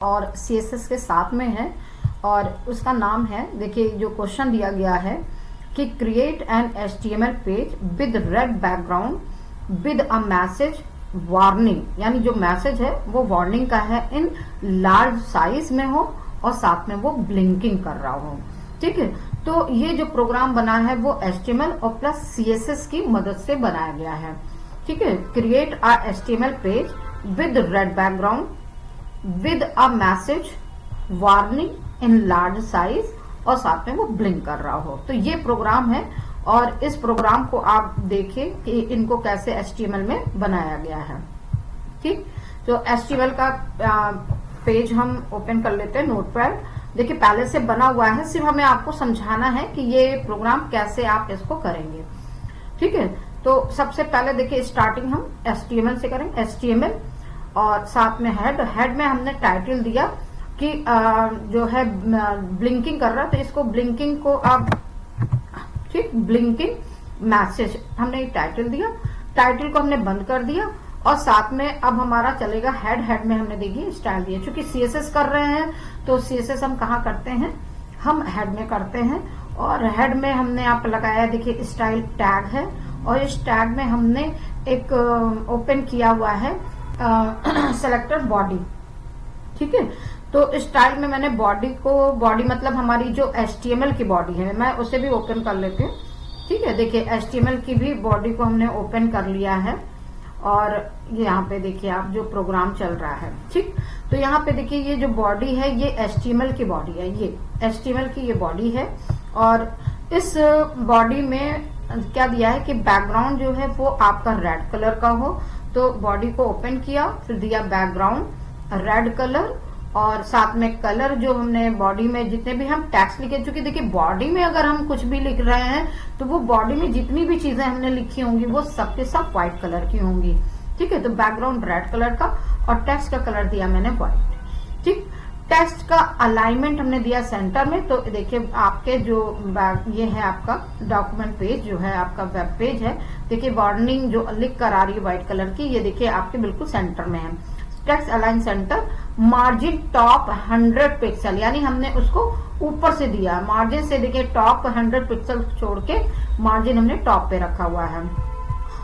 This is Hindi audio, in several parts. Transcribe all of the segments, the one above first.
और CSS के साथ में है और उसका नाम है, देखिए जो क्वेश्चन दिया गया है कि create an HTML page with red background with a message warning, यानी जो मैसेज है वो वार्निंग का है, इन लार्ज साइज में हो और साथ में वो ब्लिंकिंग कर रहा हो। ठीक है, तो ये जो प्रोग्राम बना है वो HTML और प्लस CSS की मदद से बनाया गया है। ठीक है, create a HTML page with red background with a message warning in large size और साथ में वो ब्लिंक कर रहा हो। तो ये प्रोग्राम है और इस प्रोग्राम को आप देखिए कि इनको कैसे HTML में बनाया गया है। ठीक, तो HTML का पेज हम ओपन कर लेते हैं नोटपैड। देखिए पहले से बना हुआ है, सिर्फ हमें आपको समझाना है कि ये प्रोग्राम कैसे आप इसको करेंगे। ठीक है, तो सबसे पहले देखिए स्टार्टिंग हम HTML से करेंगे, HTML और साथ में हेड में हमने टाइटल दिया कि जो है ब्लिंकिंग कर रहा है, तो इसको ब्लिंकिंग को आप, ठीक, ब्लिंकिंग मैसेज हमने टाइटल दिया, टाइटल को हमने बंद कर दिया और साथ में अब हमारा चलेगा हेड में हमने देखिए स्टाइल दिया। चूंकि CSS कर रहे हैं तो CSS हम कहाँ करते हैं, हम हेड में करते हैं और हेड में हमने आप लगाया देखिए स्टाइल टैग है और इस टैग में हमने एक ओपन किया हुआ है सेलेक्टर बॉडी। ठीक है, तो स्टाइल में मैंने बॉडी मतलब हमारी जो HTML की बॉडी है, मैं उसे भी ओपन कर लेती हूँ। ठीक है, देखिए HTML की भी बॉडी को हमने ओपन कर लिया है और यहाँ पे देखिए आप जो प्रोग्राम चल रहा है। ठीक, तो यहाँ पे देखिए ये जो बॉडी है ये HTML की बॉडी है, ये HTML की ये बॉडी है और इस बॉडी में क्या दिया है कि बैकग्राउंड जो है वो आपका रेड कलर का हो। तो बॉडी को ओपन किया, फिर दिया बैकग्राउंड रेड कलर और साथ में कलर जो हमने बॉडी में जितने भी हम टेक्स्ट लिखे, चूंकि देखिए बॉडी में अगर हम कुछ भी लिख रहे हैं तो वो बॉडी में जितनी भी चीजें हमने लिखी होंगी वो सबके सब व्हाइट कलर की होंगी। ठीक है, तो बैकग्राउंड रेड कलर का और टेक्स्ट का कलर दिया मैंने व्हाइट। ठीक, टेक्स्ट का अलाइनमेंट हमने दिया सेंटर में। तो देखिए आपके जो ये है आपका डॉक्यूमेंट पेज जो है आपका वेब पेज है, देखिए वार्निंग जो लिख कर आ रही है व्हाइट कलर की, ये देखिए आपके बिल्कुल सेंटर में है। Text align centre, margin top 100 pixel, यानी हमने उसको ऊपर से दिया मार्जिन से, देखिए टॉप 100 पिक्सल छोड़ के मार्जिन हमने टॉप पे रखा हुआ है।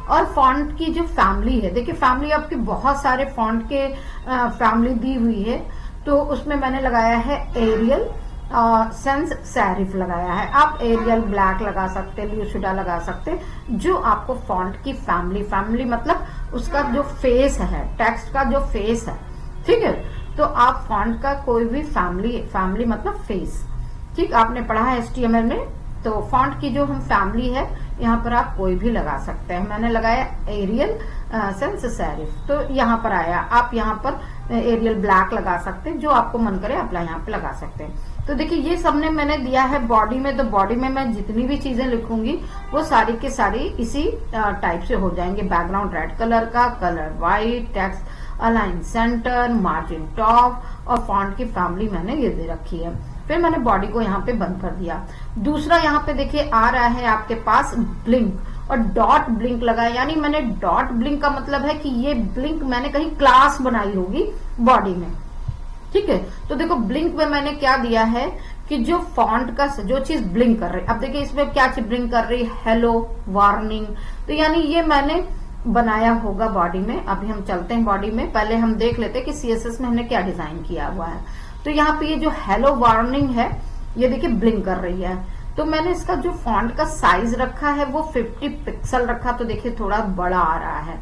और फॉन्ट की जो फैमिली है, देखिए फैमिली आपकी बहुत सारे फॉन्ट के फैमिली दी हुई है, तो उसमें मैंने लगाया है एरियल सेंस सेरिफ लगाया है। आप एरियल ब्लैक लगा सकते हैं, ल्यूसिडा लगा सकते हैं, जो आपको फॉन्ट की फैमिली मतलब उसका जो फेस है, टेक्स्ट का जो फेस है। ठीक है, तो आप फॉन्ट का कोई भी फैमिली मतलब फेस, ठीक, आपने पढ़ा है HTML में, तो फॉन्ट की जो हम फैमिली है यहाँ पर आप कोई भी लगा सकते हैं। मैंने लगाया एरियल सेंस सेरिफ, तो यहाँ पर आया, आप यहाँ पर एरियल ब्लैक लगा सकते हैं, जो आपको मन करे आप यहाँ पे लगा सकते हैं। तो देखिए ये सबने मैंने दिया है बॉडी में, तो बॉडी में मैं जितनी भी चीजें लिखूंगी वो सारी की सारी इसी टाइप से हो जाएंगे। बैकग्राउंड रेड कलर का, colour white, text align centre, margin top और फॉन्ट की फैमिली मैंने ये दे रखी है। फिर मैंने बॉडी को यहाँ पे बंद कर दिया। दूसरा यहाँ पे देखिए आ रहा है आपके पास ब्लिंक और डॉट ब्लिंक लगाया, यानी मैंने डॉट ब्लिंक का मतलब है कि ये ब्लिंक मैंने कहीं क्लास बनाई होगी बॉडी में। ठीक है, तो देखो ब्लिंक में मैंने क्या दिया है कि जो फॉन्ट का जो चीज ब्लिंक कर रही है, अब देखिए इसमें क्या चीज ब्लिंक कर रही है, हेलो वार्निंग, तो यानी ये मैंने बनाया होगा बॉडी में। अभी हम चलते हैं बॉडी में, पहले हम देख लेते हैं कि CSS में हमने क्या डिजाइन किया हुआ है। तो यहाँ पे ये जो हेलो वार्निंग है ये देखिए ब्लिंक कर रही है, तो मैंने इसका जो फॉन्ट का साइज रखा है वो 50 पिक्सल रखा, तो देखिए थोड़ा बड़ा आ रहा है।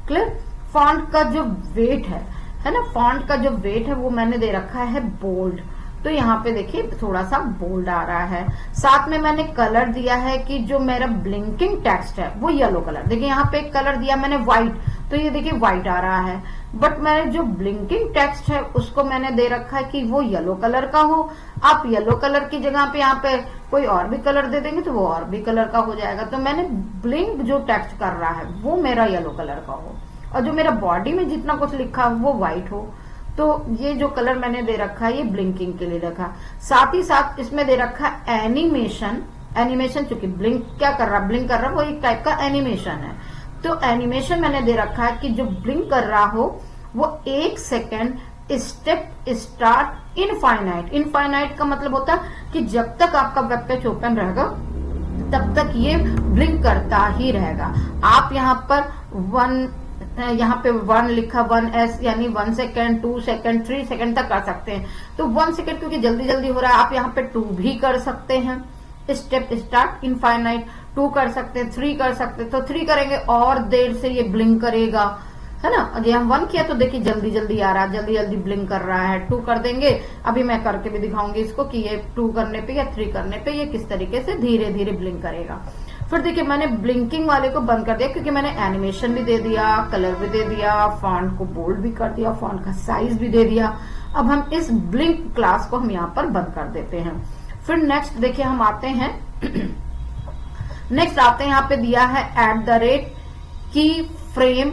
क्लियर, फॉन्ट का जो वेट है ना, फॉन्ट का जो वेट है वो मैंने दे रखा है बोल्ड, तो यहाँ पे देखिए थोड़ा सा बोल्ड आ रहा है। साथ में मैंने कलर दिया है कि जो मेरा ब्लिंकिंग टेक्स्ट है वो येलो कलर, देखिए यहाँ पे एक कलर दिया मैंने व्हाइट, तो ये देखिए व्हाइट आ रहा है, बट मैंने जो ब्लिंकिंग टेक्स्ट है उसको मैंने दे रखा है कि वो येलो कलर का हो। आप येलो कलर की जगह पे यहाँ पे कोई और भी कलर दे देंगे तो वो और भी कलर का हो जाएगा। तो मैंने ब्लिंक जो टेक्स्ट कर रहा है वो मेरा येलो कलर का हो और जो मेरा बॉडी में जितना कुछ लिखा वो व्हाइट हो। तो ये जो कलर मैंने दे रखा है ये ब्लिंकिंग के लिए रखा। साथ ही साथ इसमें दे रखा है एनिमेशन, चूंकि ब्लिंक क्या कर रहा, ब्लिंक कर रहा वो एक टाइप का एनिमेशन है, तो एनिमेशन मैंने दे रखा है कि जो ब्लिंक कर रहा हो वो 1 second step start infinite. Infinite का मतलब होता है कि जब तक आपका वेब पेज ओपन रहेगा तब तक ये ब्लिंक करता ही रहेगा। आप यहाँ पर यहाँ पे 1 लिखा 1s यानी 1 सेकेंड, 2 सेकेंड, 3 सेकेंड तक कर सकते हैं। तो 1 सेकेंड क्योंकि जल्दी जल्दी हो रहा है, आप यहाँ पे 2 भी कर सकते हैं। स्टेप स्टार्ट इनफाइनाइट 2 कर सकते हैं, 3 कर सकते हैं। तो 3 करेंगे और देर से ये ब्लिंक करेगा, है ना। अगर हम 1 किया तो देखिए जल्दी जल्दी आ रहा है, जल्दी जल्दी ब्लिंक कर रहा है। 2 कर देंगे, अभी मैं करके भी दिखाऊंगी इसको कि ये 2 करने पे या 3 करने पे ये किस तरीके से धीरे धीरे ब्लिंक करेगा। फिर देखिए मैंने ब्लिंकिंग वाले को बंद कर दिया क्योंकि मैंने एनिमेशन भी दे दिया, कलर भी दे दिया, फॉन्ट को बोल्ड भी कर दिया, फॉन्ट का साइज भी दे दिया। अब हम इस ब्लिंक क्लास को हम यहाँ पर बंद कर देते हैं। फिर नेक्स्ट देखिए हम आते हैं नेक्स्ट आते हैं यहाँ पे दिया है @ की फ्रेम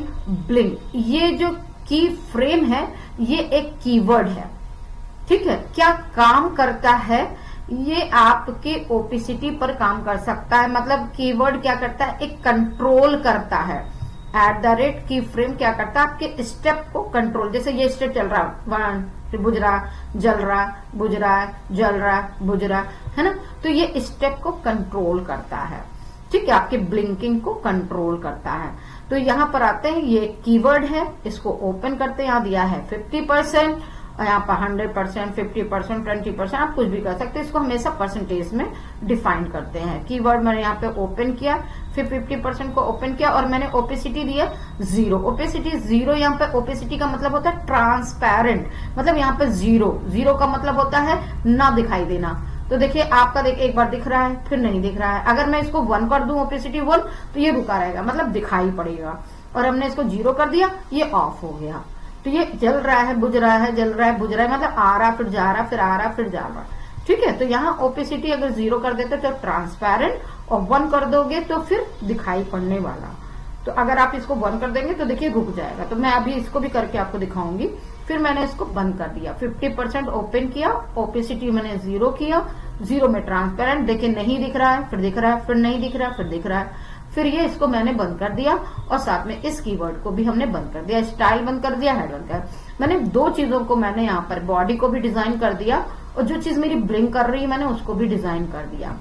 ब्लिंक। ये जो की फ्रेम है ये एक कीवर्ड है, ठीक है। क्या काम करता है, ये आपके ओपेसिटी पर काम कर सकता है। मतलब कीवर्ड क्या करता है, एक कंट्रोल करता है। @ की फ्रेम क्या करता है, आपके स्टेप को कंट्रोल। जैसे ये स्टेप चल रहा है 1 फिर बुझ रहा, जल रहा, बुझ रहा, जल रहा, बुझ रहा, है ना। तो ये स्टेप को कंट्रोल करता है, ठीक है, आपके ब्लिंकिंग को कंट्रोल करता है। तो यहाँ पर आते हैं, ये कीवर्ड है, इसको ओपन करते हैं। यहाँ दिया है 50% और यहाँ पर 100%, 50%, 20%, आप कुछ भी कर सकते हैं। इसको हमेशा परसेंटेज में डिफाइन करते हैं। कीवर्ड मैंने यहाँ पे ओपन किया, फिर 50% को ओपन किया और मैंने ओपेसिटी दिया 0। ओपेसिटी 0, यहाँ पे ओपेसिटी का मतलब होता है ट्रांसपेरेंट, मतलब यहाँ पे 0 का मतलब होता है ना दिखाई देना। तो देखिए आपका एक बार दिख रहा है फिर नहीं दिख रहा है। अगर मैं इसको 1 कर दूं ओपेसिटी 1 तो ये रुका रहेगा, मतलब दिखाई पड़ेगा। और हमने इसको 0 कर दिया, ये ऑफ हो गया। तो ये जल रहा है, बुझ रहा है, जल रहा है, बुझ रहा है, मतलब आ रहा फिर जा रहा, फिर आ रहा फिर जा रहा, ठीक है। तो यहाँ ओपेसिटी अगर 0 कर देते तो ट्रांसपेरेंट, और 1 कर दोगे तो फिर दिखाई पड़ने वाला। तो अगर आप इसको 1 कर देंगे तो देखिए रुक जाएगा। तो मैं अभी इसको भी करके आपको दिखाऊंगी। फिर मैंने इसको बंद कर दिया, 50% ओपन किया, ओपेसिटी मैंने 0 किया, 0 में ट्रांसपेरेंट, देखिए नहीं दिख रहा है, फिर दिख रहा है, फिर नहीं दिख रहा है, फिर दिख रहा है। फिर ये इसको मैंने बंद कर दिया और साथ में इस कीवर्ड को भी हमने बंद कर दिया, स्टाइल बंद कर दिया, हेड बंद कर। मैंने 2 चीजों को मैंने यहाँ पर बॉडी को भी डिजाइन कर दिया और जो चीज मेरी ब्लिंक कर रही है मैंने उसको भी डिजाइन कर दिया।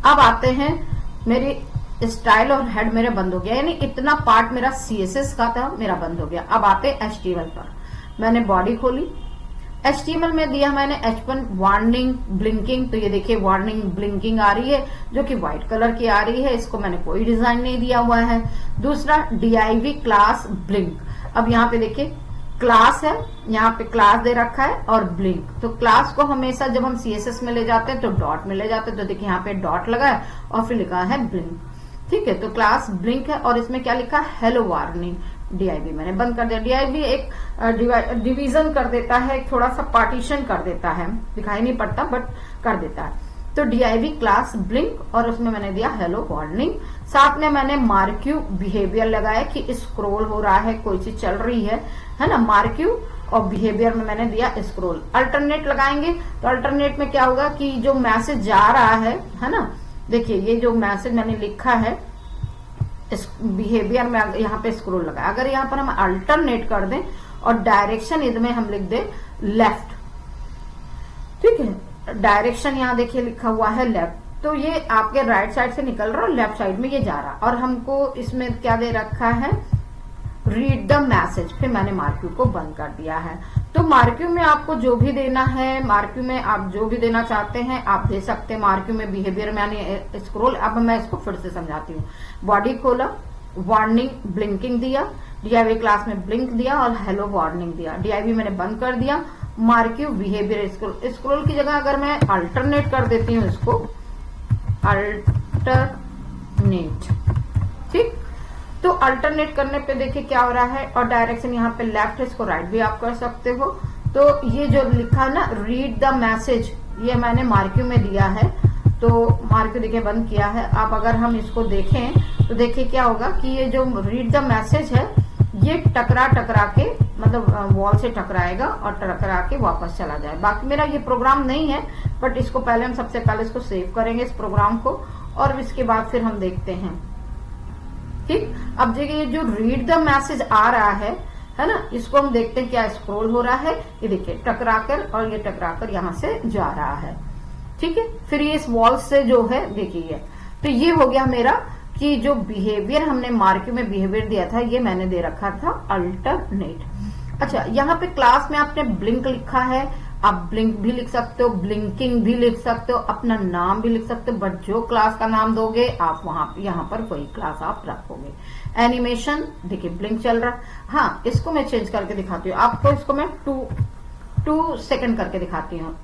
अब आते हैं, मेरी स्टाइल और हेड मेरे बंद हो गया, यानी इतना पार्ट मेरा CSS का था मेरा बंद हो गया। अब आते हैं HTML पर। मैंने बॉडी खोली, HTML में दिया मैंने H1 वार्निंग ब्लिंकिंग। तो ये देखिए वार्निंग ब्लिंकिंग आ रही है जो कि व्हाइट कलर की आ रही है, इसको मैंने कोई डिजाइन नहीं दिया हुआ है। दूसरा div क्लास ब्लिंक। अब यहाँ पे देखिए क्लास है, यहाँ पे क्लास दे रखा है और ब्लिंक। तो क्लास को हमेशा जब हम CSS में ले जाते हैं तो डॉट में ले जाते हैं। तो देखिए यहाँ पे डॉट लगा है और फिर लिखा है ब्लिंक, ठीक है। तो क्लास ब्लिंक है और इसमें क्या लिखा है, हेलो वार्निंग। div मैंने बंद कर दिया। div एक डिवीजन कर देता है, थोड़ा सा पार्टीशन कर देता है, दिखाई नहीं पड़ता बट कर देता है। तो div क्लास ब्लिंक और उसमें मैंने दिया हेलो वार्निंग। साथ में मैंने मार्क्यू बिहेवियर लगाया कि स्क्रॉल हो रहा है, कोई चीज चल रही है ना। मार्क्यू और बिहेवियर में मैंने दिया स्क्रॉल। अल्टरनेट लगाएंगे तो अल्टरनेट में क्या होगा कि जो मैसेज जा रहा है ना, देखिए ये जो मैसेज मैंने लिखा है बिहेवियर में यहाँ पे स्क्रॉल लगा। अगर यहाँ पर हम अल्टरनेट कर दें और डायरेक्शन इसमें हम लिख दें लेफ्ट, ठीक है। डायरेक्शन यहाँ देखिए लिखा हुआ है लेफ्ट, तो ये आपके राइट साइड से निकल रहा है और लेफ्ट साइड में ये जा रहा। और हमको इसमें क्या दे रखा है, रीड द मैसेज। फिर मैंने मार्क्यू को बंद कर दिया है। तो मार्क्यू में आपको जो भी देना है, मार्क्यू में आप जो भी देना चाहते हैं आप दे सकते हैं। मार्क्यू में बिहेवियर में यानी स्क्रॉल। अब मैं इसको फिर से समझाती हूँ। बॉडी खोला, वार्निंग ब्लिंकिंग दिया, div क्लास में ब्लिंक दिया और हेलो वार्निंग दिया। div मैंने बंद कर दिया, मार्क्यू बिहेवियर स्क्रॉल। स्क्रॉल की जगह अगर मैं अल्टरनेट कर देती हूँ इसको, अल्टरनेट, ठीक। तो अल्टरनेट करने पे देखिए क्या हो रहा है, और डायरेक्शन यहाँ पे लेफ्ट है, इसको राइट भी आप कर सकते हो। तो ये जो लिखा ना रीड द मैसेज, ये मैंने मार्क्यू में दिया है। तो मार्क्यू देखिए बंद किया है। अब अगर हम इसको देखें तो देखिए क्या होगा कि ये जो रीड द मैसेज है ये टकरा के मतलब वॉल से टकराएगा और टकरा के वापस चला जाए। बाकी मेरा ये प्रोग्राम नहीं है, बट इसको पहले हम सबसे पहले इसको सेव करेंगे इस प्रोग्राम को, और इसके बाद फिर हम देखते हैं, ठीक। अब देखिए ये जो रीड द मैसेज आ रहा है है ना। इसको हम देखते हैं क्या स्क्रॉल हो रहा है, ये देखिए टकराकर, और ये टकराकर यहाँ से जा रहा है, ठीक है। फिर ये इस वॉल से जो है देखिए, तो ये हो गया मेरा कि जो बिहेवियर हमने मार्क्यू में बिहेवियर दिया था, ये मैंने दे रखा था अल्टरनेट। अच्छा, यहाँ पे क्लास में आपने ब्लिंक लिखा है, आप ब्लिंक भी लिख सकते हो, ब्लिंकिंग भी लिख सकते हो, अपना नाम भी लिख सकते हो, बट जो क्लास का नाम दोगे आप वहां यहाँ पर वही क्लास आप रखोगे। एनिमेशन देखिए ब्लिंक चल रहा है। हाँ, इसको मैं चेंज करके दिखाती हूँ आपको, इसको मैं 2 सेकंड करके दिखाती हूँ।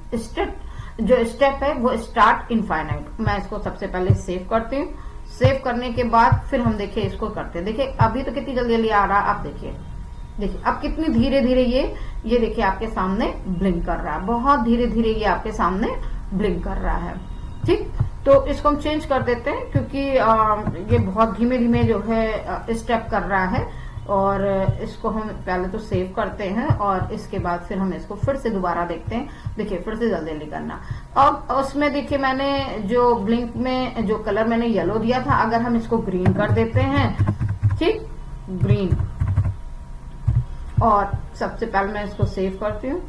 जो स्टेप है वो स्टार्ट इनफाइनाइट। मैं इसको सबसे पहले सेव करती हूँ, सेव करने के बाद फिर हम देखिए इसको करते हैं। देखिए अभी तो कितनी जल्दी जल्दी आ रहा है, आप देखिए अब कितनी धीरे धीरे ये देखिए आपके सामने ब्लिंक कर रहा है, बहुत धीरे धीरे ये आपके सामने ब्लिंक कर रहा है, ठीक। तो इसको हम चेंज कर देते हैं क्योंकि ये बहुत धीमे धीमे जो है स्टेप कर रहा है, और इसको हम पहले तो सेव करते हैं और इसके बाद फिर हम इसको फिर से दोबारा देखते हैं। देखिए फिर से जल्दी जल्दी करना। अब उसमें देखिए मैंने जो ब्लिंक में जो कलर मैंने येलो दिया था, अगर हम इसको ग्रीन कर देते हैं, ठीक, ग्रीन, और सबसे पहले मैं इसको सेव करती हूँ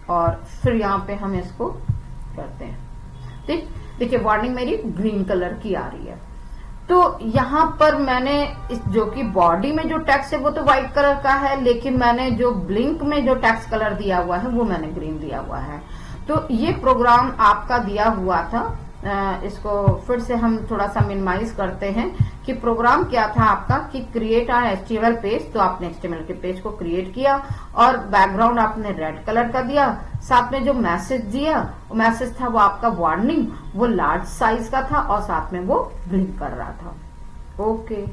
और फिर यहाँ पे हम इसको करते हैं, ठीक। देखिए वार्निंग मेरी ग्रीन कलर की आ रही है। तो यहाँ पर मैंने जो कि बॉडी में जो टेक्स्ट है वो तो व्हाइट कलर का है, लेकिन मैंने जो ब्लिंक में जो टेक्स्ट कलर दिया हुआ है वो मैंने ग्रीन दिया हुआ है। तो ये प्रोग्राम आपका दिया हुआ था। इसको फिर से हम थोड़ा सा मिनिमाइज करते हैं कि प्रोग्राम क्या था आपका कि क्रिएट एन एचटीएमएल पेज। तो आपने एचटीएमएल के पेज को क्रिएट किया और बैकग्राउंड आपने रेड कलर का दिया, साथ में जो मैसेज दिया, मैसेज था वो आपका वार्निंग, वो लार्ज साइज का था और साथ में वो ब्लिंक कर रहा था। ओके।